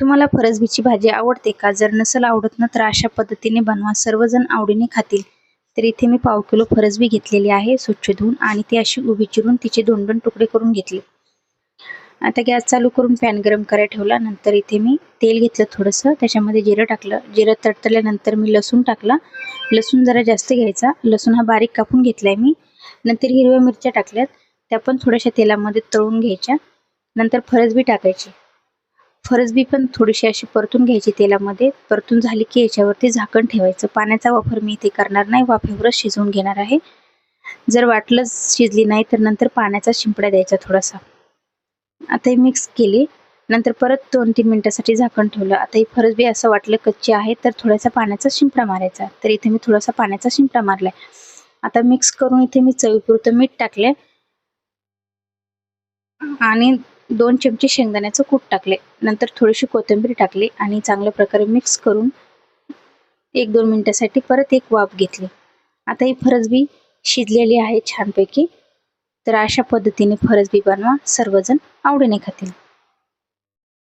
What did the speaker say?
तुम्हाला फरसबीची भाजी आवडते का? जर नसेल आवडत ना तर अशा पद्धतीने बनवा, सर्वजण आवडीने खातील. तर इथे मी 1/2 किलो फरसबी घेतलेली आहे स्वच्छ धुवून आणि ती अशी उभी चिरून तिचे 2-2 तुकडे करून घेतले. आता गॅस चालू करून पॅन गरम करायला ठेवला. नंतर इथे मी तेल घेतलं थोडंसं, त्याच्यामध्ये जिरं टाकलं. जिरं तडतडल्यानंतर मी लसूण टाकला. लसूण जरा जास्त घ्यायचा. लसूण हा बारीक कापून घेतलाय मी. नंतर हिरव्या मिरच्या टाकल्यात, त्या पण थोड्याशा तेलामध्ये तळून घ्यायच्या. नंतर फरसबी टाकायची. फरसबी पण थोडीशी अशी परतून घ्यायची तेलामध्ये. परतून झाली की याच्यावरती झाकण ठेवायचं. पाण्याचा वापर मी इथे करणार नाही, वाफेवरच शिजवून घेणार आहे. जर वाटलंच शिजली नाही तर नंतर पाण्याचा शिंपडा द्यायचा थोडासा. आता हे मिक्स केली. नंतर परत 2-3 मिनिटासाठी झाकण ठेवलं. आता ही फरसबी असं वाटलं कच्ची आहे तर थोडासा पाण्याचा शिंपडा मारायचा. तर इथे मी थोडासा पाण्याचा शिंपडा मारलाय. आता मिक्स करून इथे मी चवीपुरतं मीठ टाकले आणि 2 चमचे शेंगदाण्याचं कूट टाकले. नंतर थोडीशी कोथिंबीर टाकली आणि चांगल्या प्रकारे मिक्स करून 1-2 मिनिटासाठी परत एक वाफ घेतली. आता ही फरसबी शिजलेली आहे छानपैकी. तर अशा पद्धतीने फरसबी बनवा, सर्वजण आवडीने खातील.